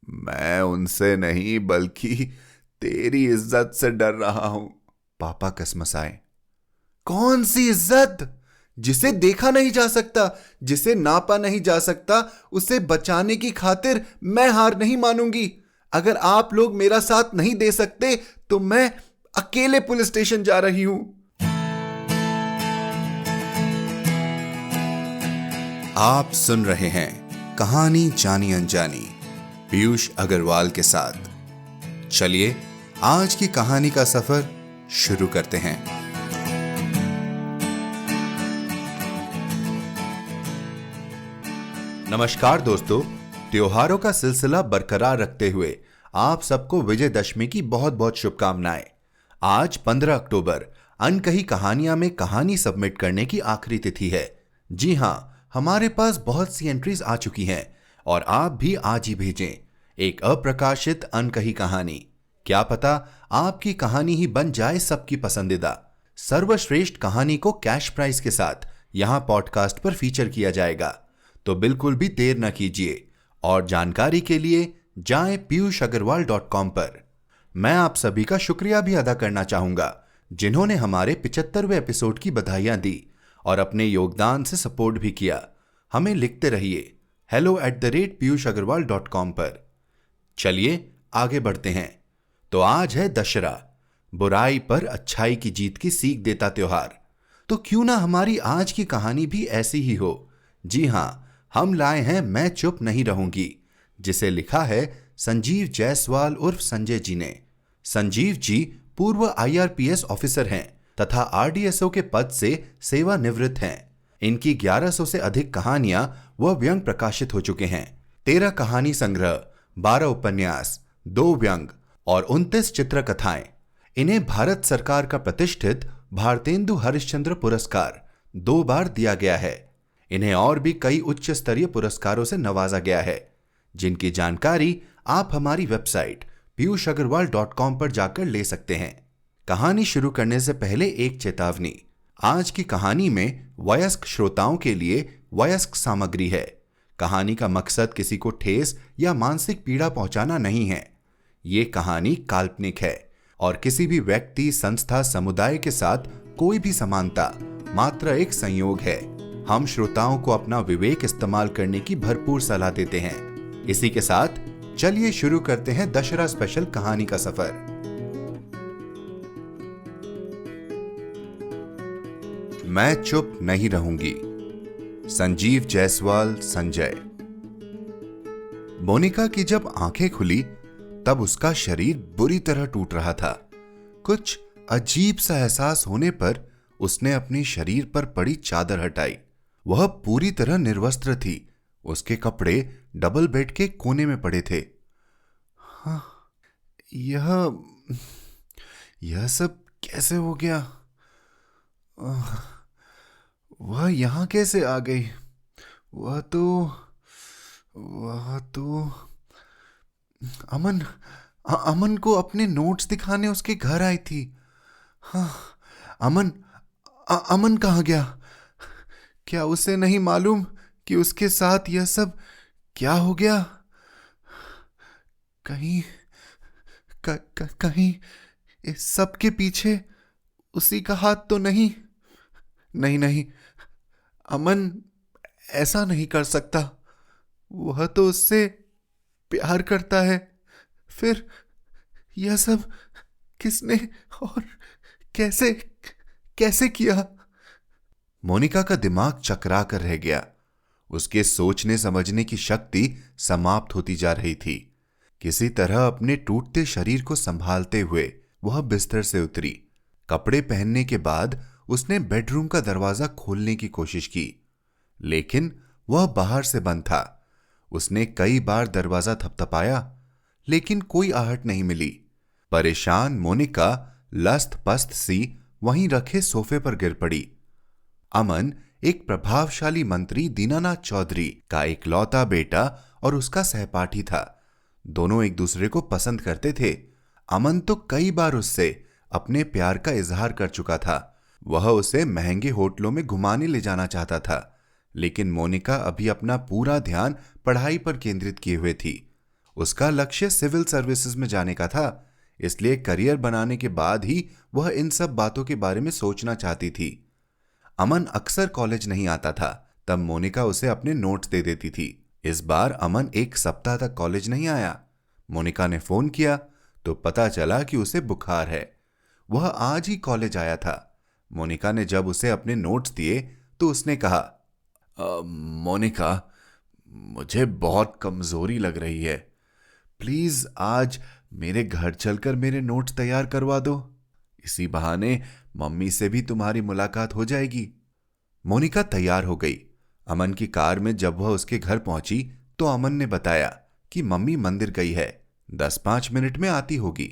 मैं उनसे नहीं बल्कि तेरी इज्जत से डर रहा हूं। पापा कसमसाए। कौन सी इज्जत? जिसे देखा नहीं जा सकता, जिसे नापा नहीं जा सकता, उसे बचाने की खातिर मैं हार नहीं मानूंगी। अगर आप लोग मेरा साथ नहीं दे सकते तो मैं अकेले पुलिस स्टेशन जा रही हूं। आप सुन रहे हैं कहानी जानी अनजानी पीयूष अग्रवाल के साथ। चलिए आज की कहानी का सफर शुरू करते हैं। नमस्कार दोस्तों, त्योहारों का सिलसिला बरकरार रखते हुए आप सबको विजयदशमी की बहुत बहुत शुभकामनाएं। आज 15 अक्टूबर अनकही कहानियां में कहानी सबमिट करने की आखिरी तिथि है। जी हां, हमारे पास बहुत सी एंट्रीज आ चुकी हैं और आप भी आज ही भेजें एक अप्रकाशित अनकही कहानी। क्या पता आपकी कहानी ही बन जाए सबकी पसंदीदा। सर्वश्रेष्ठ कहानी को कैश प्राइज के साथ यहां पॉडकास्ट पर फीचर किया जाएगा, तो बिल्कुल भी देर न कीजिए और जानकारी के लिए जाएं piyushagarwal.com पर। मैं आप सभी का शुक्रिया भी अदा करना चाहूंगा जिन्होंने हमारे 75वें एपिसोड की बधाइयां दी और अपने योगदान से सपोर्ट भी किया। हमें लिखते रहिए hello@piyushagarwal.com पर। चलिए आगे बढ़ते हैं। तो आज है दशहरा, बुराई पर अच्छाई की जीत की सीख देता त्योहार। तो क्यों ना हमारी आज की कहानी भी ऐसी ही हो। जी हां, हम लाए हैं मैं चुप नहीं रहूंगी, जिसे लिखा है संजीव जायसवाल उर्फ संजय जी ने। संजीव जी पूर्व IRPS ऑफिसर हैं तथा RDSO के पद से सेवानिवृत्त हैं। इनकी 1100 से अधिक कहानियां व व्यंग प्रकाशित हो चुके हैं। 13 कहानी संग्रह, 12 उपन्यास, 2 व्यंग और 29 चित्रकथाएं। इन्हें भारत सरकार का प्रतिष्ठित भारतेंदु हरिश्चंद्र पुरस्कार 2 बार दिया गया है। इन्हें और भी कई उच्च स्तरीय पुरस्कारों से नवाजा गया है, जिनकी जानकारी आप हमारी वेबसाइट piyushagarwal.com पर जाकर ले सकते हैं। कहानी शुरू करने से पहले एक चेतावनी। आज की कहानी में वयस्क श्रोताओं के लिए वयस्क सामग्री है। कहानी का मकसद किसी को ठेस या मानसिक पीड़ा पहुंचाना नहीं है। ये कहानी काल्पनिक है और किसी भी व्यक्ति, संस्था, समुदाय के साथ कोई भी समानता मात्र एक संयोग है। हम श्रोताओं को अपना विवेक इस्तेमाल करने की भरपूर सलाह देते हैं। इसी के साथ चलिए शुरू करते हैं दशहरा स्पेशल कहानी का सफर। मैं चुप नहीं रहूंगी। संजीव जायसवाल संजय। मोनिका की जब आंखें खुली तब उसका शरीर बुरी तरह टूट रहा था। कुछ अजीब सा एहसास होने पर उसने अपनी शरीर पर पड़ी चादर हटाई। वह पूरी तरह निर्वस्त्र थी। उसके कपड़े डबल बेड के कोने में पड़े थे। हाँ, यह सब कैसे हो गया? वह यहां कैसे आ गई? वह तो अमन को अपने नोट्स दिखाने उसके घर आई थी। हाँ, अमन कहाँ गया? क्या उसे नहीं मालूम कि उसके साथ यह सब क्या हो गया? कहीं इस सब के पीछे उसी का हाथ तो नहीं? नहीं, अमन ऐसा नहीं कर सकता। वह तो उससे प्यार करता है। फिर यह सब किसने और कैसे कैसे किया? मोनिका का दिमाग चकरा कर रह गया। उसके सोचने समझने की शक्ति समाप्त होती जा रही थी। किसी तरह अपने टूटते शरीर को संभालते हुए वह बिस्तर से उतरी। कपड़े पहनने के बाद उसने बेडरूम का दरवाजा खोलने की कोशिश की, लेकिन वह बाहर से बंद था। उसने कई बार दरवाजा थपथपाया, लेकिन कोई आहट नहीं मिली। परेशान मोनिका लस्त पस्त सी वहीं रखे सोफे पर गिर पड़ी। अमन एक प्रभावशाली मंत्री दीनानाथ चौधरी का इकलौता बेटा और उसका सहपाठी था। दोनों एक दूसरे को पसंद करते थे। अमन तो कई बार उससे अपने प्यार का इजहार कर चुका था। वह उसे महंगे होटलों में घुमाने ले जाना चाहता था, लेकिन मोनिका अभी अपना पूरा ध्यान पढ़ाई पर केंद्रित किए हुए थी। उसका लक्ष्य सिविल सर्विसेज में जाने का था, इसलिए करियर बनाने के बाद ही वह इन सब बातों के बारे में सोचना चाहती थी। अमन अक्सर कॉलेज नहीं आता था, तब मोनिका उसे अपने नोट्स दे देती थी। इस बार अमन एक सप्ताह तक कॉलेज नहीं आया। मोनिका ने फोन किया तो पता चला कि उसे बुखार है। वह आज ही कॉलेज आया था। मोनिका ने जब उसे अपने नोट्स दिए तो उसने कहा, मोनिका, मुझे बहुत कमजोरी लग रही है। प्लीज आज मेरे घर चलकर मेरे नोट्स तैयार करवा दो। इसी बहाने मम्मी से भी तुम्हारी मुलाकात हो जाएगी। मोनिका तैयार हो गई। अमन की कार में जब वह उसके घर पहुंची तो अमन ने बताया कि मम्मी मंदिर गई है, 10-5 मिनट में आती होगी।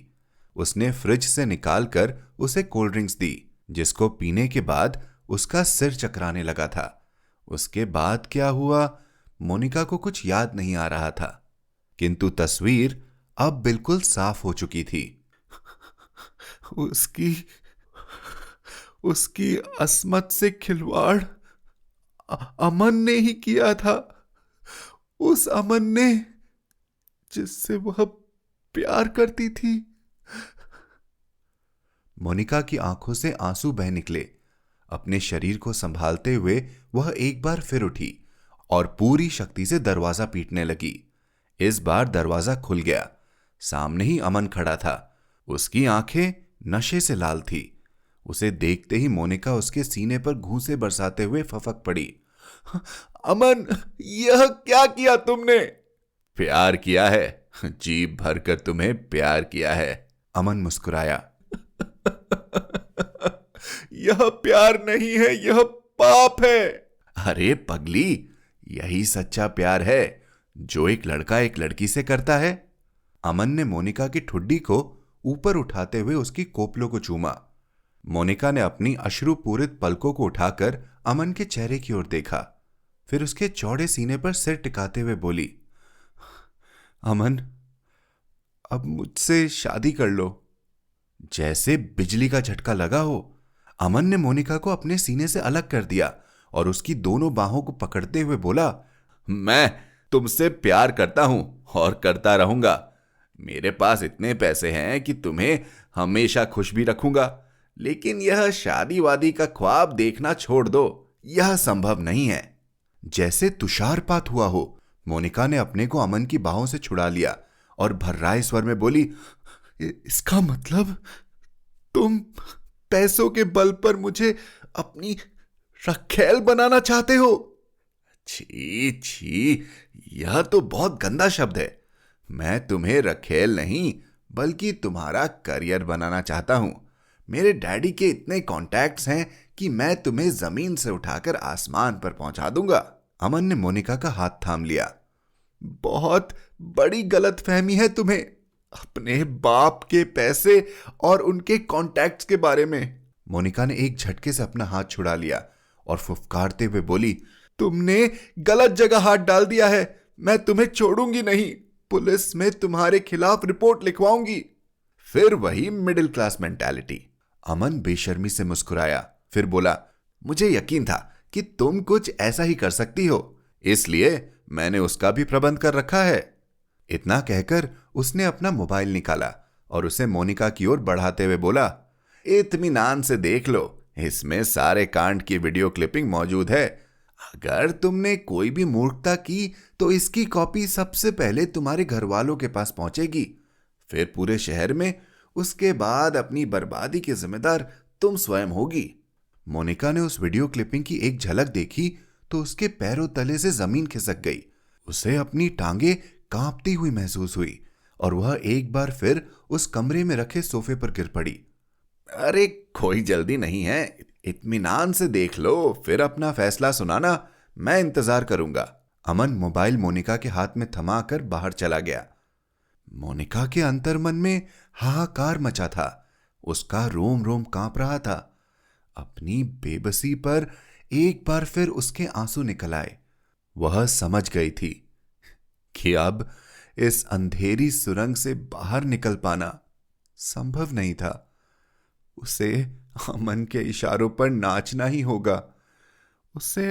उसने फ्रिज से निकालकर उसे कोल्ड ड्रिंक्स दी, जिसको पीने के बाद उसका सिर चकराने लगा था। उसके बाद क्या हुआ, मोनिका को कुछ याद नहीं आ रहा था, किंतु तस्वीर अब बिल्कुल साफ हो चुकी थी। उसकी अस्मत से खिलवाड़ अमन ने ही किया था। उस अमन ने जिससे वह प्यार करती थी। मोनिका की आंखों से आंसू बह निकले। अपने शरीर को संभालते हुए वह एक बार फिर उठी और पूरी शक्ति से दरवाजा पीटने लगी। इस बार दरवाजा खुल गया। सामने ही अमन खड़ा था। उसकी आंखें नशे से लाल थी। उसे देखते ही मोनिका उसके सीने पर घूंसे बरसाते हुए फपक पड़ी। अमन, यह क्या किया तुमने? प्यार किया है, जी भरकर तुम्हें प्यार किया है। अमन मुस्कुराया। यह प्यार नहीं है, यह पाप है। अरे पगली, यही सच्चा प्यार है जो एक लड़का एक लड़की से करता है। अमन ने मोनिका की ठुड्डी को ऊपर उठाते हुए उसकी कोपलों को चूमा। मोनिका ने अपनी अश्रुपूरित पलकों को उठाकर अमन के चेहरे की ओर देखा, फिर उसके चौड़े सीने पर सिर टिकाते हुए बोली, अमन, अब मुझसे शादी कर लो। जैसे बिजली का झटका लगा हो, अमन ने मोनिका को अपने सीने से अलग कर दिया और उसकी दोनों बाहों को पकड़ते हुए बोला, मैं तुमसे प्यार करता हूं और करता रहूंगा। मेरे पास इतने पैसे हैं कि तुम्हें हमेशा खुश भी रखूंगा, लेकिन यह शादी वादी का ख्वाब देखना छोड़ दो, यह संभव नहीं है। जैसे तुषारपात हुआ हो, मोनिका ने अपने को अमन की बाहों से छुड़ा लिया और भर्राए स्वर में बोली, इसका मतलब तुम पैसों के बल पर मुझे अपनी रखैल बनाना चाहते हो? छी छी, यह तो बहुत गंदा शब्द है। मैं तुम्हें रखेल नहीं बल्कि तुम्हारा करियर बनाना चाहता हूं। मेरे डैडी के इतने कॉन्टैक्ट्स हैं कि मैं तुम्हें जमीन से उठाकर आसमान पर पहुंचा दूंगा। अमन ने मोनिका का हाथ थाम लिया। बहुत बड़ी गलतफहमी है तुम्हें अपने बाप के पैसे और उनके कॉन्टैक्ट्स के बारे में। मोनिका ने एक झटके से अपना हाथ छुड़ा लिया और फुफकारते हुए बोली, तुमने गलत जगह हाथ डाल दिया है। मैं तुम्हें छोड़ूंगी नहीं। पुलिस में तुम्हारे खिलाफ रिपोर्ट लिखवाऊंगी। फिर वही मिडिल क्लास मेंटालिटी। अमन बेशर्मी से मुस्कुराया, फिर बोला, मुझे यकीन था कि तुम कुछ ऐसा ही कर सकती हो, इसलिए मैंने उसका भी प्रबंध कर रखा है। इतना कहकर उसने अपना मोबाइल निकाला और उसे मोनिका की ओर बढ़ाते हुए बोला, इत्मीनान से देख लो, इसमें सारे कांड की वीडियो क्लिपिंग मौजूद है। अगर तुमने कोई भी मूर्खता की तो इसकी कॉपी सबसे पहले तुम्हारे घर वालों के पास पहुंचेगी, फिर पूरे शहर में, उसके बाद अपनी बर्बादी की जिम्मेदार तुम स्वयं होगी। मोनिका ने उस वीडियो क्लिपिंग की एक झलक देखी तो उसके पैरों तले से जमीन खिसक गई। उसे अपनी टांगे कांपती हुई महसूस हुई और वह एक बार फिर उस कमरे में रखे सोफे पर गिर पड़ी। अरे कोई जल्दी नहीं है, इत्मीनान से देख लो, फिर अपना फैसला सुनाना, मैं इंतजार करूंगा। अमन मोबाइल मोनिका के हाथ में थमाकर बाहर चला गया। मोनिका के अंतर्मन में हाहाकार मचा था। उसका रोम रोम कांप रहा था। अपनी बेबसी पर एक बार फिर उसके आंसू निकल आए। वह समझ गई थी कि अब इस अंधेरी सुरंग से बाहर निकल पाना संभव नहीं था। उसे अमन के इशारों पर नाचना ही होगा। उसे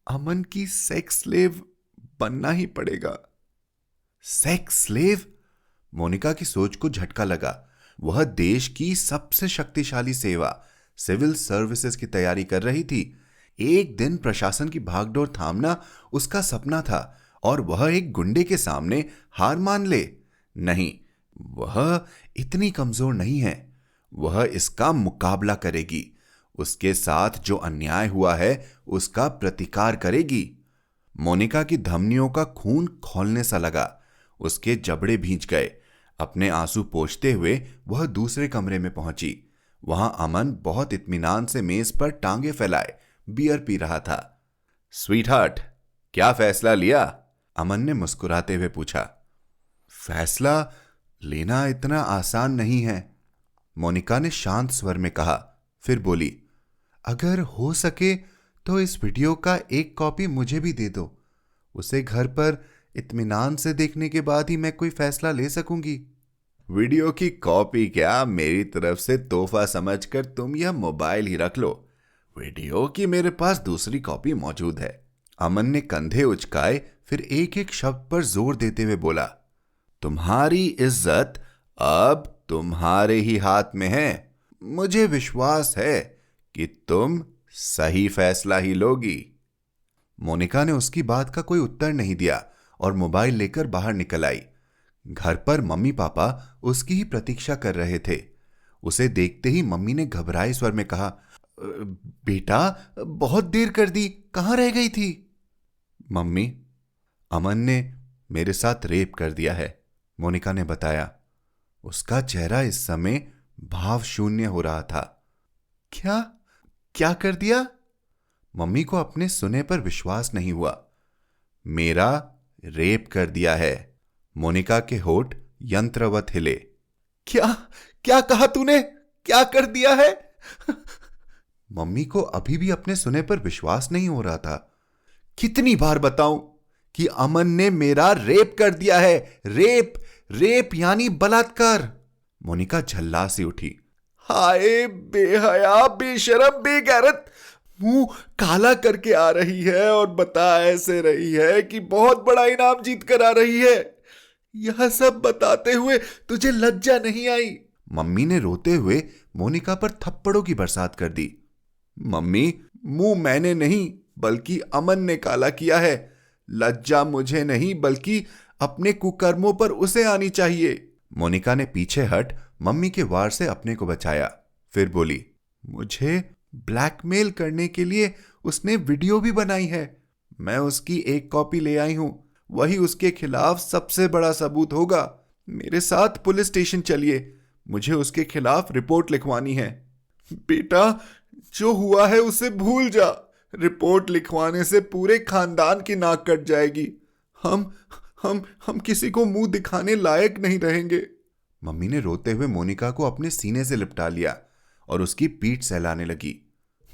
अमन की सेक्स स्लेव बनना ही पड़ेगा। Sex slave? मोनिका की सोच को झटका लगा। वह देश की सबसे शक्तिशाली सेवा सिविल सर्विसेज की तैयारी कर रही थी। एक दिन प्रशासन की भागदौड़ थामना उसका सपना था और वह एक गुंडे के सामने हार मान ले। नहीं, वह इतनी कमजोर नहीं है। वह इसका मुकाबला करेगी। उसके साथ जो अन्याय हुआ है उसका प्रतिकार करेगी। मोनिका की धमनियों का खून खौलने सा लगा। उसके जबड़े भींच गए। अपने आंसू पोंछते हुए वह दूसरे कमरे में पहुंची। वहां अमन बहुत इत्मीनान से मेज पर टांगे फैलाए बियर पी रहा था। स्वीटहार्ट, क्या फैसला लिया? अमन ने मुस्कुराते हुए पूछा। फैसला लेना इतना आसान नहीं है, मोनिका ने शांत स्वर में कहा। फिर बोली, अगर हो सके तो इस वीडियो का एक कॉपी मुझे भी दे दो। उसे घर पर इत्मीनान से देखने के बाद ही मैं कोई फैसला ले सकूंगी। वीडियो की कॉपी क्या, मेरी तरफ से तोहफा समझकर तुम यह मोबाइल ही रख लो। वीडियो की मेरे पास दूसरी कॉपी मौजूद है। अमन ने कंधे उचकाए, फिर एक एक शब्द पर जोर देते हुए बोला, तुम्हारी इज्जत अब तुम्हारे ही हाथ में है। मुझे विश्वास है कि तुम सही फैसला ही लोगी। मोनिका ने उसकी बात का कोई उत्तर नहीं दिया और मोबाइल लेकर बाहर निकल आई। घर पर मम्मी पापा उसकी ही प्रतीक्षा कर रहे थे। उसे देखते ही मम्मी ने घबराए स्वर में कहा, बेटा बहुत देर कर दी, कहां रह गई थी? मम्मी, अमन ने मेरे साथ रेप कर दिया है, मोनिका ने बताया। उसका चेहरा इस समय भाव शून्य हो रहा था। क्या क्या कर दिया? मम्मी को अपने सुने पर विश्वास नहीं हुआ। मेरा रेप कर दिया है। मोनिका के होठ यंत्रवत हिले। क्या क्या कहा तूने? क्या कर दिया है? मम्मी को अभी भी अपने सुने पर विश्वास नहीं हो रहा था। कितनी बार बताऊं कि अमन ने मेरा रेप कर दिया है। रेप रेप यानी बलात्कार। मोनिका झल्ला सी उठी। हाय बेहया, बेशरम, बेगैरत, मुंह काला करके आ रही है और बता ऐसे रही है कि बहुत बड़ा इनाम जीत कर आ रही है। यह सब बताते हुए तुझे लज्जा नहीं आई? मम्मी ने रोते हुए मोनिका पर थप्पड़ों की बरसात कर दी। मम्मी, मुंह मैंने नहीं बल्कि अमन ने काला किया है। लज्जा मुझे नहीं बल्कि अपने कुकर्मों पर उसे आनी चाहिए। मोनिका ने पीछे हट मम्मी के वार से अपने को बचाया। फिर बोली, मुझे ब्लैकमेल करने के लिए उसने वीडियो भी बनाई है। मैं उसकी एक कॉपी ले आई हूं। वही उसके खिलाफ सबसे बड़ा सबूत होगा। मेरे साथ पुलिस स्टेशन चलिए, मुझे उसके खिलाफ रिपोर्ट लिखवानी है। बेटा, जो हुआ है उसे भूल जा। रिपोर्ट लिखवाने से पूरे खानदान की नाक कट जाएगी। हम किसी को मुंह दिखाने लायक नहीं रहेंगे। मम्मी ने रोते हुए मोनिका को अपने सीने से लिपटा लिया और उसकी पीठ सहलाने लगी।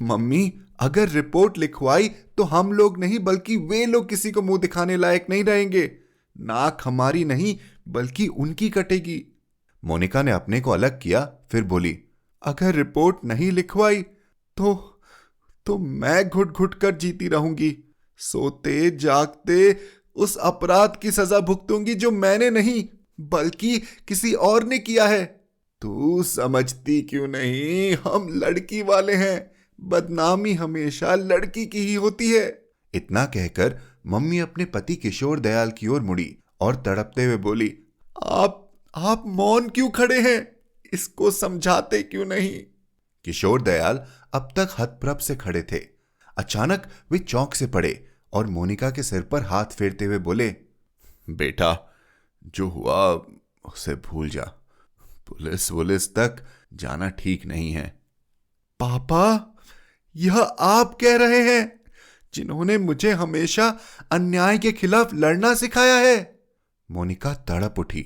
मम्मी, अगर रिपोर्ट लिखवाई तो हम लोग नहीं बल्कि वे लोग किसी को मुंह दिखाने लायक नहीं रहेंगे। नाक हमारी नहीं बल्कि उनकी कटेगी। मोनिका ने अपने को अलग किया। फिर बोली, अगर रिपोर्ट नहीं लिखवाई तो मैं घुट घुट कर जीती रहूंगी। सोते जागते उस अपराध की सजा भुगतूंगी जो मैंने नहीं बल्कि किसी और ने किया है। तू समझती क्यों नहीं? हम लड़की वाले हैं। बदनामी हमेशा लड़की की ही होती है। इतना कहकर मम्मी अपने पति किशोर दयाल की ओर मुड़ी और तड़पते हुए बोली, आप मौन क्यों खड़े हैं? इसको समझाते क्यों नहीं? किशोर दयाल अब तक हतप्रभ से खड़े थे। अचानक वे चौंक से पड़े और मोनिका के सिर पर हाथ फेरते हुए बोले, बेटा, जो हुआ उसे भूल जा। पुलिस तक जाना ठीक नहीं है। पापा, यह आप कह रहे हैं जिन्होंने मुझे हमेशा अन्याय के खिलाफ लड़ना सिखाया है? मोनिका तड़प उठी।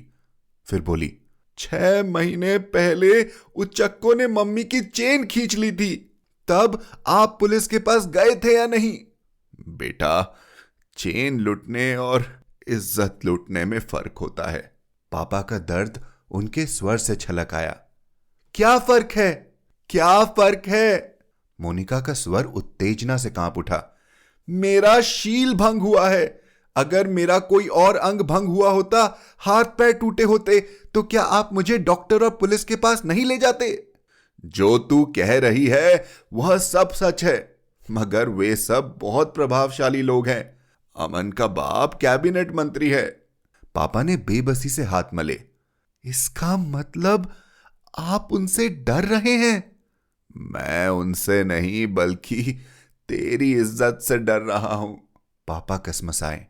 फिर बोली, 6 महीने पहले उचक्कों ने मम्मी की चेन खींच ली थी, तब आप पुलिस के पास गए थे या नहीं? बेटा, चेन लूटने और इज्जत लूटने में फर्क होता है। पापा का दर्द उनके स्वर से छलक आया। क्या फर्क है? क्या फर्क है? मोनिका का स्वर उत्तेजना से कांप उठा। मेरा शील भंग हुआ है। अगर मेरा कोई और अंग भंग हुआ होता, हाथ पैर टूटे होते, तो क्या आप मुझे डॉक्टर और पुलिस के पास नहीं ले जाते? जो तू कह रही है वह सब सच है, मगर वे सब बहुत प्रभावशाली लोग हैं। अमन का बाप कैबिनेट मंत्री है। पापा ने बेबसी से हाथ मले। इसका मतलब आप उनसे डर रहे हैं? मैं उनसे नहीं बल्कि तेरी इज्जत से डर रहा हूं। पापा कसमसाए।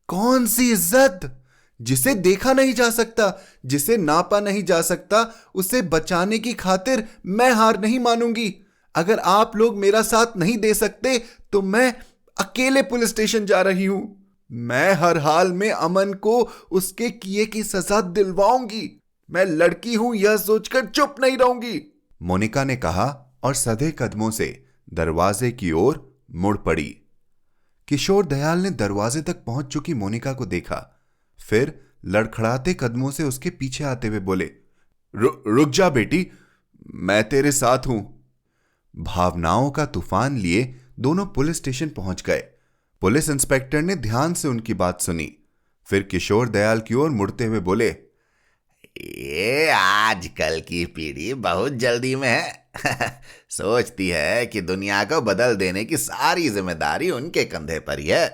कौन सी इज्जत? जिसे देखा नहीं जा सकता, जिसे नापा नहीं जा सकता, उसे बचाने की खातिर मैं हार नहीं मानूंगी। अगर आप लोग मेरा साथ नहीं दे सकते तो मैं अकेले पुलिस स्टेशन जा रही हूं। मैं हर हाल में अमन को उसके किए की सजा दिलवाऊंगी। मैं लड़की हूं यह सोचकर चुप नहीं रहूंगी, मोनिका ने कहा और सधे कदमों से दरवाजे की ओर मुड़ पड़ी। किशोर दयाल ने दरवाजे तक पहुंच चुकी मोनिका को देखा, फिर लड़खड़ाते कदमों से उसके पीछे आते हुए बोले, रुक जा बेटी, मैं तेरे साथ हूं। भावनाओं का तूफान लिए दोनों पुलिस स्टेशन पहुंच गए। पुलिस इंस्पेक्टर ने ध्यान से उनकी बात सुनी, फिर किशोर दयाल की ओर मुड़ते हुए बोले, ये आजकल की पीढ़ी बहुत जल्दी में है। सोचती है कि दुनिया को बदल देने की सारी जिम्मेदारी उनके कंधे पर ही है।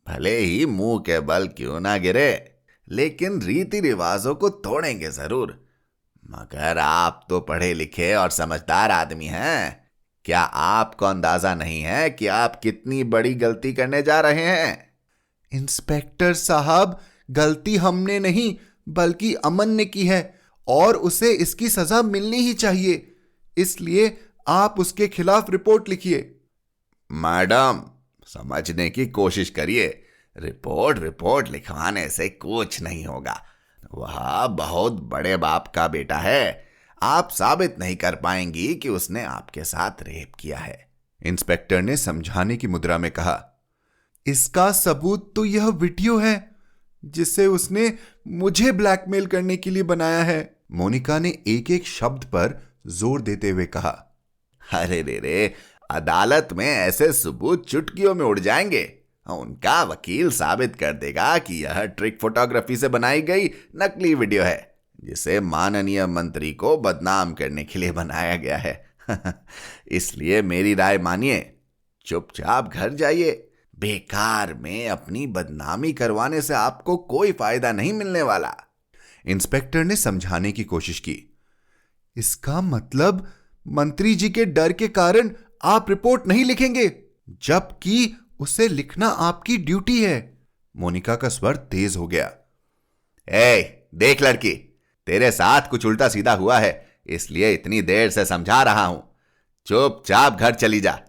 भले ही मुंह के बल क्यों ना गिरे, लेकिन रीति रिवाजों को तोड़ेंगे जरूर। मगर आप तो पढ़े लिखे और समझदार आदमी हैं। क्या आपको अंदाजा नहीं है कि आप कितनी बड़ी गलती करने जा रहे हैं? इंस्पेक्टर साहब, गलती हमने नहीं बल्कि अमन ने की है और उसे इसकी सजा मिलनी ही चाहिए। इसलिए आप उसके खिलाफ रिपोर्ट लिखिए। मैडम, समझने की कोशिश करिए। रिपोर्ट लिखवाने से कुछ नहीं होगा। वह बहुत बड़े बाप का बेटा है। आप साबित नहीं कर पाएंगी कि उसने आपके साथ रेप किया है। इंस्पेक्टर ने समझाने की मुद्रा में कहा। इसका सबूत तो यह वीडियो है जिसे उसने मुझे ब्लैकमेल करने के लिए बनाया है, मोनिका ने एक एक शब्द पर जोर देते हुए कहा। अरे रे, अदालत में ऐसे सबूत चुटकियों में उड़ जाएंगे। उनका वकील साबित कर देगा कि यह ट्रिक फोटोग्राफी से बनाई गई नकली वीडियो है, जिसे माननीय मंत्री को बदनाम करने के लिए बनाया गया है। इसलिए मेरी राय मानिए, चुपचाप घर जाइए। बेकार में अपनी बदनामी करवाने से आपको कोई फायदा नहीं मिलने वाला। इंस्पेक्टर ने समझाने की कोशिश की। इसका मतलब मंत्री जी के डर के कारण आप रिपोर्ट नहीं लिखेंगे, जबकि उसे लिखना आपकी ड्यूटी है। मोनिका का स्वर तेज हो गया। देख लड़की, तेरे साथ कुछ उल्टा सीधा हुआ है, इसलिए इतनी देर से समझा रहा हूं। चुपचाप घर चली जा।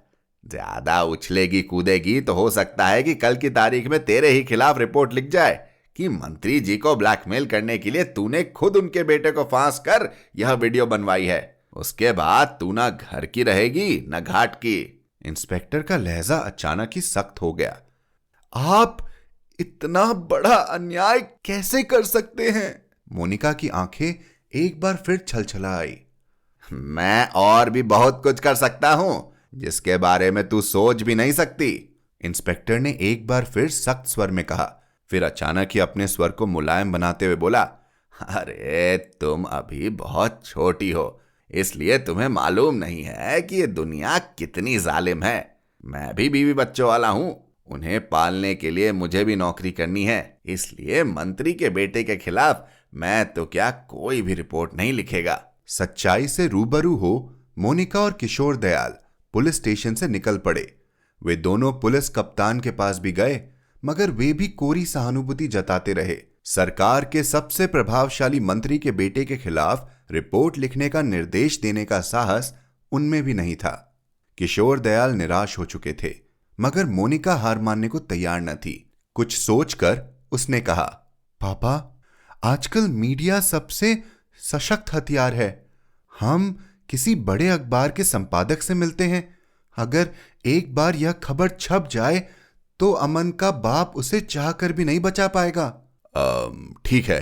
ज्यादा उछलेगी कूदेगी तो हो सकता है कि कल की तारीख में तेरे ही खिलाफ रिपोर्ट लिख जाए कि मंत्री जी को ब्लैकमेल करने के लिए तूने खुद उनके बेटे को फांस कर यह वीडियो बनवाई है। उसके बाद तू ना घर की रहेगी न घाट की। इंस्पेक्टर का लहजा अचानक ही सख्त हो गया। आप इतना बड़ा अन्याय कैसे कर सकते हैं? मोनिका की आंखें एक बार फिर छलछला आई। मैं और भी बहुत कुछ कर सकता हूं, जिसके बारे में तू सोच भी नहीं सकती। इंस्पेक्टर ने एक बार फिर सख्त स्वर में कहा, फिर अचानक ही अपने स्वर को मुलायम बनाते हुए बोला, अरे तुम अभी बहुत छोटी हो, इसलिए तुम्हें मालूम नहीं है कि ये दुनिया कितनी जालिम है। मैं भी बीवी बच्चों वाला हूं, उन्हें पालने के लिए मुझे भी नौकरी करनी है। इसलिए मंत्री के बेटे के खिलाफ मैं तो क्या कोई भी रिपोर्ट नहीं लिखेगा। सच्चाई से रूबरू हो मोनिका और किशोर दयाल पुलिस स्टेशन से निकल पड़े। वे दोनों पुलिस कप्तान के पास भी गए, मगर वे भी कोरी सहानुभूति जताते रहे। सरकार के सबसे प्रभावशाली मंत्री के बेटे के खिलाफ रिपोर्ट लिखने का निर्देश देने का साहस उनमें भी नहीं था। किशोर दयाल निराश हो चुके थे, मगर मोनिका हार मानने को तैयार न थी। कुछ सोचकर उसने कहा, पापा, आजकल मीडिया सबसे सशक्त हथियार है। हम किसी बड़े अखबार के संपादक से मिलते हैं। अगर एक बार यह खबर छप जाए तो अमन का बाप उसे चाहकर भी नहीं बचा पाएगा। ठीक है,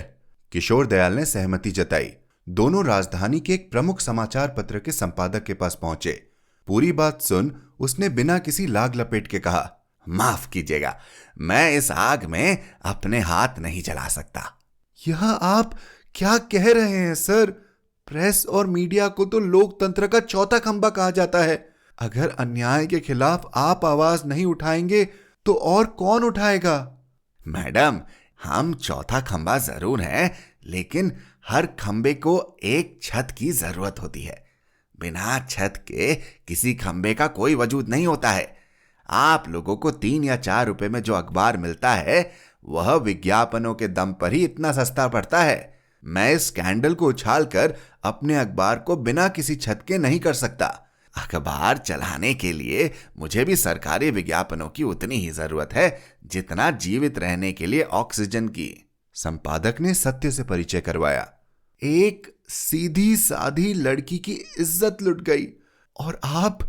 किशोर दयाल ने सहमति जताई। दोनों राजधानी के एक प्रमुख समाचार पत्र के संपादक के पास पहुंचे। पूरी बात सुन उसने बिना किसी लाग लपेट के कहा, माफ कीजिएगा, मैं इस आग में अपने हाथ नहीं जला सकता। यह आप क्या कह रहे हैं सर? प्रेस और मीडिया को तो लोकतंत्र का चौथा खंभा कहा जाता है। अगर अन्याय के खिलाफ आप आवाज नहीं उठाएंगे तो और कौन उठाएगा? मैडम, हम चौथा खंभा जरूर हैं, लेकिन हर खंबे को एक छत की जरूरत होती है। बिना छत के किसी खंबे का कोई वजूद नहीं होता है। आप लोगों को 3 या 4 रुपए में जो अखबार मिलता है वह विज्ञापनों के दम पर ही इतना सस्ता पड़ता है। मैं इस स्कैंडल को उछालकर अपने अखबार को बिना किसी छत के नहीं कर सकता। अखबार चलाने के लिए मुझे भी सरकारी विज्ञापनों की उतनी ही जरूरत है जितना जीवित रहने के लिए ऑक्सीजन की। संपादक ने सत्य से परिचय करवाया। एक सीधी साधी लड़की की इज्जत लुट गई और आप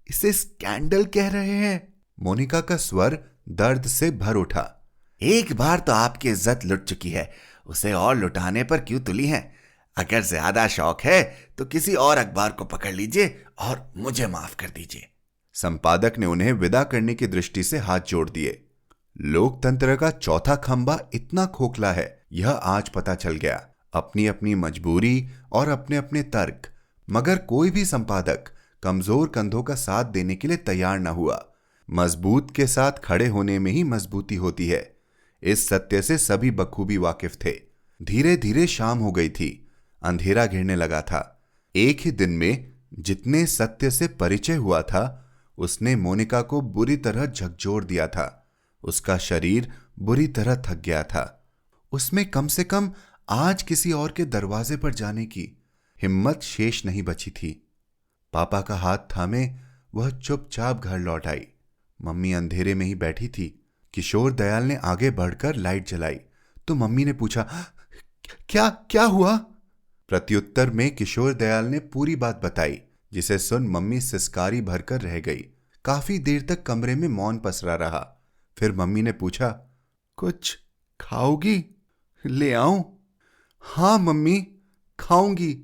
इसे स्कैंडल कह रहे हैं? मोनिका का स्वर दर्द से भर उठा। एक बार तो आपकी इज्जत लुट चुकी है, उसे और लुटाने पर क्यों तुली हैं? अगर ज्यादा शौक है तो किसी और अखबार को पकड़ लीजिए और मुझे माफ कर दीजिए। संपादक ने उन्हें विदा करने की दृष्टि से हाथ जोड़ दिए। लोकतंत्र का चौथा खंभा इतना खोखला है, यह आज पता चल गया। अपनी अपनी मजबूरी और अपने अपने तर्क, मगर कोई भी संपादक कमजोर कंधों का साथ देने के लिए तैयार न हुआ। मजबूत के साथ खड़े होने में ही मजबूती होती है। इस सत्य से सभी बखूबी वाकिफ थे। धीरे धीरे शाम हो गई थी, अंधेरा घिरने लगा था। एक ही दिन में जितने सत्य से परिचय हुआ था, उसने मोनिका को बुरी तरह झकझोर दिया था। उसका शरीर बुरी तरह थक गया था। उसमें कम से कम आज किसी और के दरवाजे पर जाने की हिम्मत शेष नहीं बची थी। पापा का हाथ थामे वह चुपचाप घर लौट आई। मम्मी अंधेरे में ही बैठी थी। किशोर दयाल ने आगे बढ़कर लाइट जलाई तो मम्मी ने पूछा, क्या क्या हुआ? प्रत्युत्तर में किशोर दयाल ने पूरी बात बताई, जिसे सुन मम्मी सिसकारी भरकर रह गई। काफी देर तक कमरे में मौन पसरा रहा। फिर मम्मी ने पूछा, कुछ खाओगी? ले आऊं? हाँ मम्मी, खाऊंगी,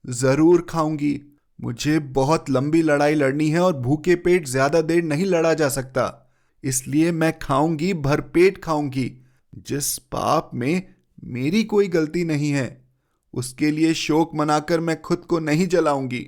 जरूर खाऊंगी। मुझे बहुत लंबी लड़ाई लड़नी है और भूखे पेट ज्यादा देर नहीं लड़ा जा सकता, इसलिए मैं खाऊंगी, भरपेट खाऊंगी। जिस पाप में मेरी कोई गलती नहीं है, उसके लिए शोक मनाकर मैं खुद को नहीं जलाऊंगी।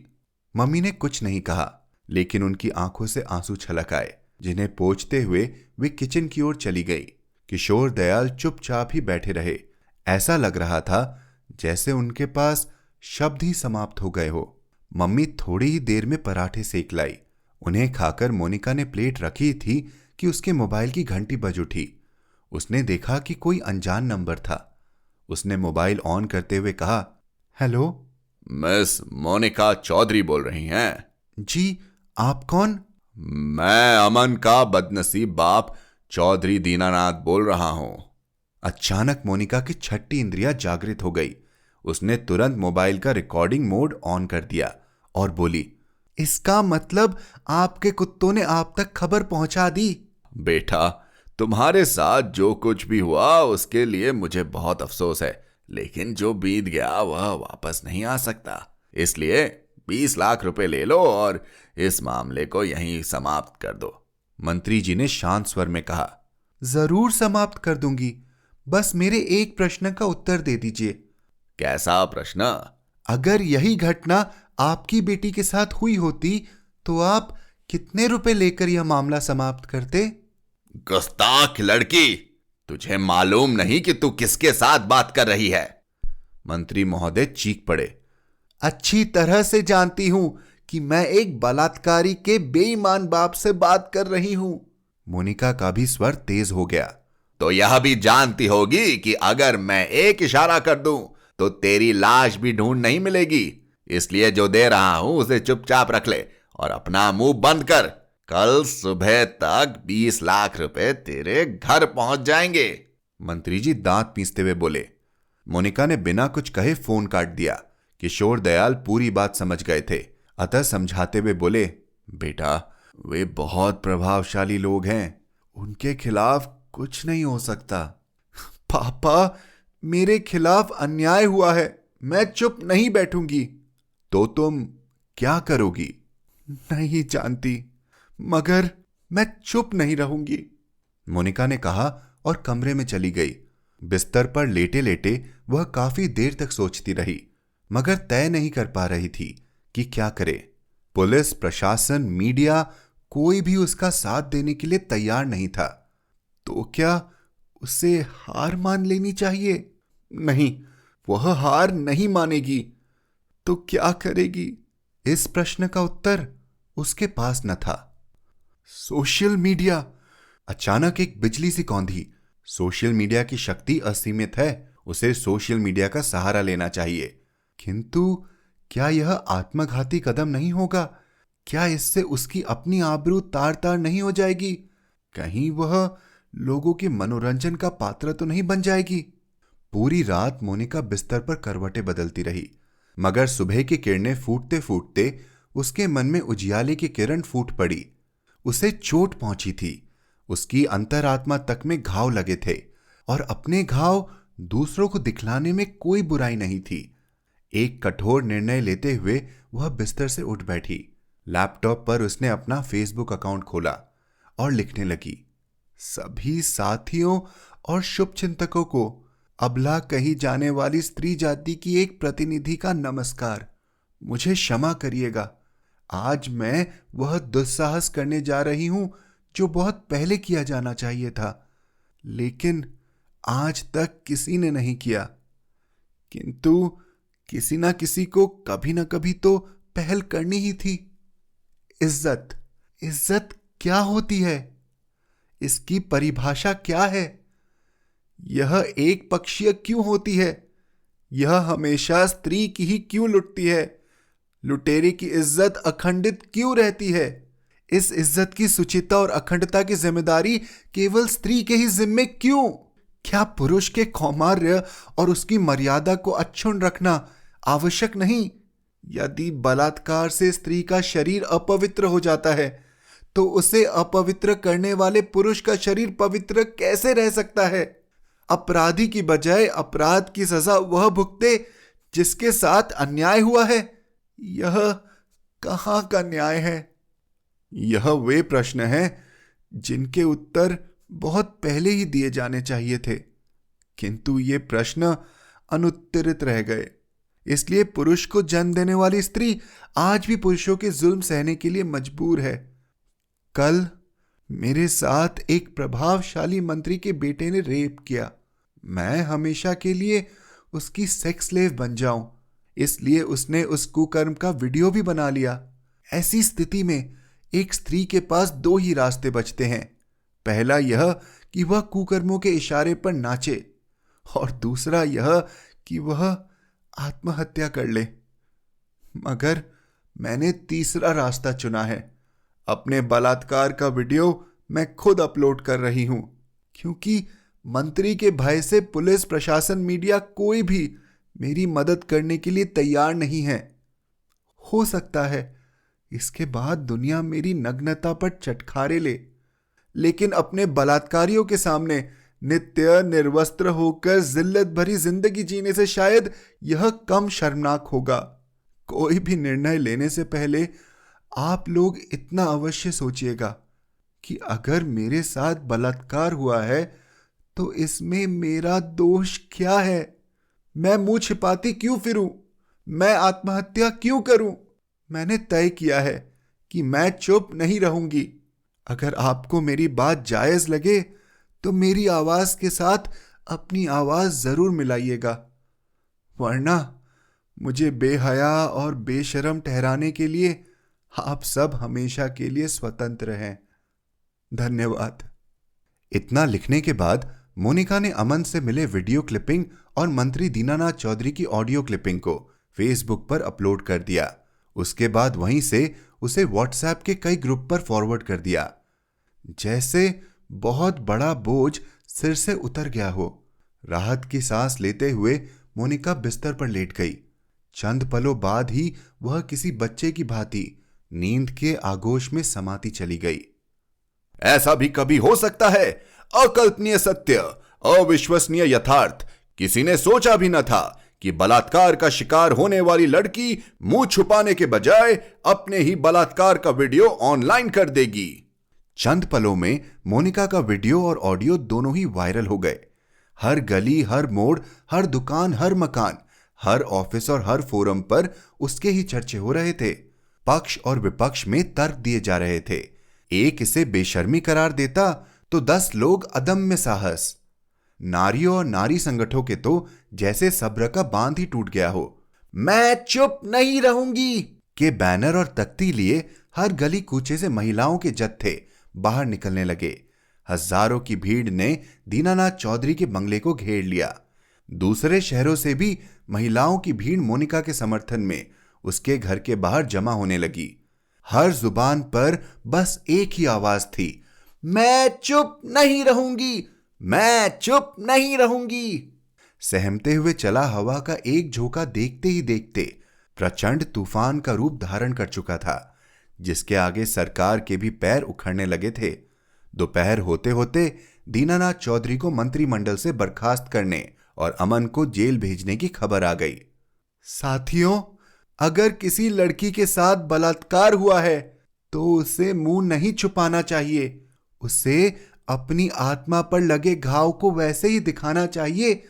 मम्मी ने कुछ नहीं कहा, लेकिन उनकी आंखों से आंसू छलक आए, जिन्हें पोंछते हुए वे किचन की ओर चली गई। किशोर दयाल चुपचाप ही बैठे रहे। ऐसा लग रहा था जैसे उनके पास शब्द ही समाप्त हो गए हो। मम्मी थोड़ी ही देर में पराठे सेक लाई। उन्हें खाकर मोनिका ने प्लेट रखी थी कि उसके मोबाइल की घंटी बज उठी। उसने देखा कि कोई अनजान नंबर था। उसने मोबाइल ऑन करते हुए कहा, हेलो। मिस मोनिका चौधरी बोल रही हैं? जी, आप कौन? मैं अमन का बदनसीब बाप चौधरी दीनानाथ बोल रहा हूं। अचानक मोनिका की छठी इंद्रियां जागृत हो गई। उसने तुरंत मोबाइल का रिकॉर्डिंग मोड ऑन कर दिया और बोली, इसका मतलब आपके कुत्तों ने आप तक खबर पहुंचा दी? बेटा, तुम्हारे साथ जो कुछ भी हुआ उसके लिए मुझे बहुत अफसोस है, लेकिन जो बीत गया वह वापस नहीं आ सकता। इसलिए 20 लाख रुपए ले लो और इस मामले को यहीं समाप्त कर दो। मंत्री जी ने शांत स्वर में कहा, जरूर समाप्त कर दूंगी, बस मेरे एक प्रश्न का उत्तर दे दीजिए। कैसा प्रश्न? अगर यही घटना आपकी बेटी के साथ हुई होती तो आप कितने रुपए लेकर यह मामला समाप्त करते? गुस्ताख लड़की, तुझे मालूम नहीं कि तू किसके साथ बात कर रही है? मंत्री महोदय चीख पड़े, अच्छी तरह से जानती हूं कि मैं एक बलात्कारी के बेईमान बाप से बात कर रही हूं। मोनिका का भी स्वर तेज हो गया। तो यह भी जानती होगी कि अगर मैं एक इशारा कर दूं तो तेरी लाश भी ढूंढ नहीं मिलेगी। इसलिए जो दे रहा हूं उसे चुपचाप रख ले और अपना मुंह बंद कर। कल सुबह तक 20 लाख रुपए तेरे घर पहुंच जाएंगे। मंत्री जी दांत पीसते हुए बोले। मोनिका ने बिना कुछ कहे फोन काट दिया। किशोर दयाल पूरी बात समझ गए थे, अतः समझाते हुए बोले, बेटा, वे बहुत प्रभावशाली लोग हैं, उनके खिलाफ कुछ नहीं हो सकता। पापा, मेरे खिलाफ अन्याय हुआ है, मैं चुप नहीं बैठूंगी। तो तुम क्या करोगी? नहीं जानती, मगर मैं चुप नहीं रहूंगी, मोनिका ने कहा और कमरे में चली गई। बिस्तर पर लेटे लेटे वह काफी देर तक सोचती रही, मगर तय नहीं कर पा रही थी कि क्या करे। पुलिस, प्रशासन, मीडिया, कोई भी उसका साथ देने के लिए तैयार नहीं था। तो क्या उसे हार मान लेनी चाहिए? नहीं, वह हार नहीं मानेगी। तो क्या करेगी? इस प्रश्न का उत्तर उसके पास न था। Social media. अचानक एक बिजली सी कौंधी। सोशल मीडिया की शक्ति असीमित है, उसे सोशल मीडिया का सहारा लेना चाहिए। किंतु क्या यह आत्मघाती कदम नहीं होगा? क्या इससे उसकी अपनी आबरू तार तार नहीं हो जाएगी? कहीं वह लोगों के मनोरंजन का पात्र तो नहीं बन जाएगी? पूरी रात मोनिका बिस्तर पर करवटें बदलती रही, मगर सुबह की किरणें फूटते फूटते उसके मन में उजियाले की किरण फूट पड़ी। उसे चोट पहुंची थी, उसकी अंतरात्मा तक में घाव लगे थे, और अपने घाव दूसरों को दिखलाने में कोई बुराई नहीं थी। एक कठोर निर्णय लेते हुए वह बिस्तर से उठ बैठी। लैपटॉप पर उसने अपना फेसबुक अकाउंट खोला और लिखने लगी, सभी साथियों और शुभचिंतकों को अबला कही जाने वाली स्त्री जाति की एक प्रतिनिधि का नमस्कार। मुझे क्षमा करिएगा, आज मैं वह दुस्साहस करने जा रही हूं जो बहुत पहले किया जाना चाहिए था, लेकिन आज तक किसी ने नहीं किया। किंतु किसी ना किसी को कभी ना कभी तो पहल करनी ही थी। इज्जत, इज्जत क्या होती है? इसकी परिभाषा क्या है? यह एक पक्षीय क्यों होती है? यह हमेशा स्त्री की ही क्यों लुटती है? लुटेरे की इज्जत अखंडित क्यों रहती है? इस इज्जत की सुचिता और अखंडता की जिम्मेदारी केवल स्त्री के ही जिम्मे क्यों? क्या पुरुष के कौमार्य और उसकी मर्यादा को अक्षुण्ण रखना आवश्यक नहीं? यदि बलात्कार से स्त्री का शरीर अपवित्र हो जाता है, तो उसे अपवित्र करने वाले पुरुष का शरीर पवित्र कैसे रह सकता है? अपराधी की बजाय अपराध की सजा वह भुगते जिसके साथ अन्याय हुआ है। यह कहां का न्याय है? यह वे प्रश्न हैं जिनके उत्तर बहुत पहले ही दिए जाने चाहिए थे, किंतु ये प्रश्न अनुत्तरित रह गए। इसलिए पुरुष को जन्म देने वाली स्त्री आज भी पुरुषों के जुल्म सहने के लिए मजबूर है। कल मेरे साथ एक प्रभावशाली मंत्री के बेटे ने रेप किया। मैं हमेशा के लिए उसकी सेक्स स्लेव बन जाऊं, इसलिए उसने उस कुकर्म का वीडियो भी बना लिया। ऐसी स्थिति में एक स्त्री के पास दो ही रास्ते बचते हैं। पहला यह कि वह कुकर्मों के इशारे पर नाचे, और दूसरा यह कि वह आत्महत्या कर ले। मगर मैंने तीसरा रास्ता चुना है। अपने बलात्कार का वीडियो मैं खुद अपलोड कर रही हूं, क्योंकि मंत्री के भय से पुलिस, प्रशासन, मीडिया कोई भी मेरी मदद करने के लिए तैयार नहीं है। हो सकता है इसके बाद दुनिया मेरी नग्नता पर चटखारे ले, लेकिन अपने बलात्कारियों के सामने नित्य निर्वस्त्र होकर जिल्लत भरी जिंदगी जीने से शायद यह कम शर्मनाक होगा। कोई भी निर्णय लेने से पहले आप लोग इतना अवश्य सोचिएगा कि अगर मेरे साथ बलात्कार हुआ है तो इसमें मेरा दोष क्या है? मैं मुंह छिपाती क्यों फिरूं? मैं आत्महत्या क्यों करूं? मैंने तय किया है कि मैं चुप नहीं रहूंगी। अगर आपको मेरी बात जायज लगे तो मेरी आवाज के साथ अपनी आवाज जरूर मिलाइएगा, वरना मुझे बेहया और बेशरम ठहराने के लिए आप सब हमेशा के लिए स्वतंत्र हैं। धन्यवाद। इतना लिखने के बाद मोनिका ने अमन से मिले वीडियो क्लिपिंग और मंत्री दीनानाथ चौधरी की ऑडियो क्लिपिंग को फेसबुक पर अपलोड कर दिया। उसके बाद वहीं से उसे व्हाट्सएप के कई ग्रुप पर फॉरवर्ड कर दिया। जैसे बहुत बड़ा बोझ सिर से उतर गया हो। राहत की सांस लेते हुए मोनिका बिस्तर पर लेट गई। चंद पलों बाद ही वह किसी बच्चे की भांति नींद के आगोश में समाती चली गई। ऐसा भी कभी हो सकता है? अकल्पनीय सत्य, अविश्वसनीय यथार्थ। किसी ने सोचा भी न था कि बलात्कार का शिकार होने वाली लड़की मुंह छुपाने के बजाय अपने ही बलात्कार का वीडियो ऑनलाइन कर देगी। चंद पलों में मोनिका का वीडियो और ऑडियो दोनों ही वायरल हो गए। हर गली, हर मोड़, हर दुकान, हर मकान, हर ऑफिस और हर फोरम पर उसके ही चर्चे हो रहे थे। पक्ष और विपक्ष में तर्क दिए जा रहे थे। एक इसे बेशर्मी करार देता तो 10 लोग अदम्य साहस। नारियों और नारी संगठनों के तो जैसे सब्र का बांध ही टूट गया हो। मैं चुप नहीं रहूंगी के बैनर और तख्ती लिए हर गली कूचे से महिलाओं के जत्थे बाहर निकलने लगे। हजारों की भीड़ ने दीनानाथ चौधरी के बंगले को घेर लिया। दूसरे शहरों से भी महिलाओं की भीड़ मोनिका के समर्थन में उसके घर के बाहर जमा होने लगी। हर जुबान पर बस एक ही आवाज थी, मैं चुप नहीं रहूंगी, मैं चुप नहीं रहूंगी। सहमते हुए चला हवा का एक झोंका देखते ही देखते प्रचंड तूफान का रूप धारण कर चुका था, जिसके आगे सरकार के भी पैर उखड़ने लगे थे। दोपहर होते होते दीनानाथ चौधरी को मंत्रिमंडल से बर्खास्त करने और अमन को जेल भेजने की खबर आ गई। साथियों, अगर किसी लड़की के साथ बलात्कार हुआ है तो उसे मुंह नहीं छुपाना चाहिए। उसे अपनी आत्मा पर लगे घाव को वैसे ही दिखाना चाहिए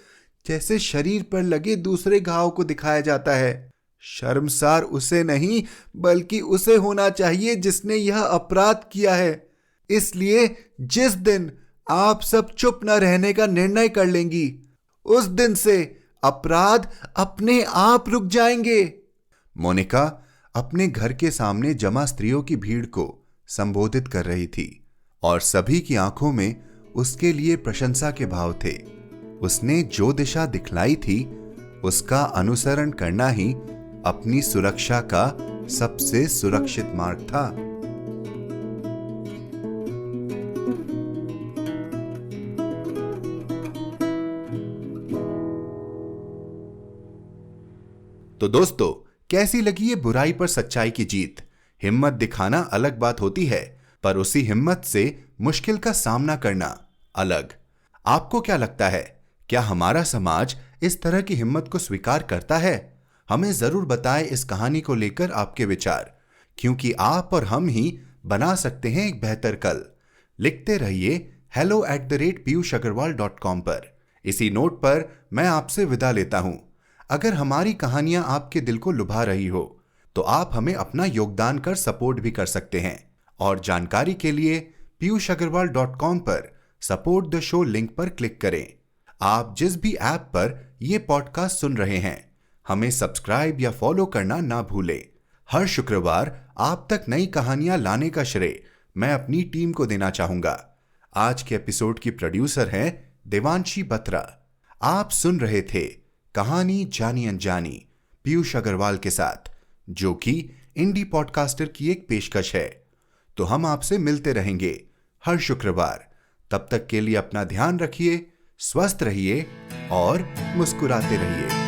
जैसे शरीर पर लगे दूसरे घाव को दिखाया जाता है। शर्मसार उसे नहीं बल्कि उसे होना चाहिए जिसने यह अपराध किया है। इसलिए जिस दिन आप सब चुप न रहने का निर्णय कर लेंगी, उस दिन से अपराध अपने आप रुक जाएंगे। मोनिका अपने घर के सामने जमा स्त्रियों की भीड़ को संबोधित कर रही थी और सभी की आंखों में उसके लिए प्रशंसा के भाव थे। उसने जो दिशा दिखलाई थी उसका अनुसरण करना ही अपनी सुरक्षा का सबसे सुरक्षित मार्ग था। तो दोस्तों, कैसी लगी ये बुराई पर सच्चाई की जीत? हिम्मत दिखाना अलग बात होती है, पर उसी हिम्मत से मुश्किल का सामना करना अलग। आपको क्या लगता है, क्या हमारा समाज इस तरह की हिम्मत को स्वीकार करता है? हमें जरूर बताएं इस कहानी को लेकर आपके विचार, क्योंकि आप और हम ही बना सकते हैं एक बेहतर कल। लिखते रहिए hello@piyushagarwal.com पर। इसी नोट पर मैं आपसे विदा लेता हूं। अगर हमारी कहानियां आपके दिल को लुभा रही हो तो आप हमें अपना योगदान कर सपोर्ट भी कर सकते हैं। और जानकारी के लिए piyushagarwal.com पर सपोर्ट द शो लिंक पर क्लिक करें। आप जिस भी ऐप पर यह पॉडकास्ट सुन रहे हैं, हमें सब्सक्राइब या फॉलो करना ना भूलें। हर शुक्रवार आप तक नई कहानियां लाने का श्रेय मैं अपनी टीम को देना चाहूंगा। आज के एपिसोड की प्रोड्यूसर हैं देवांशी बत्रा। आप सुन रहे थे कहानी जानी अनजानी पीयूष अग्रवाल के साथ, जो कि इंडी पॉडकास्टर की एक पेशकश है। तो हम आपसे मिलते रहेंगे हर शुक्रवार। तब तक के लिए अपना ध्यान रखिए, स्वस्थ रहिए और मुस्कुराते रहिए।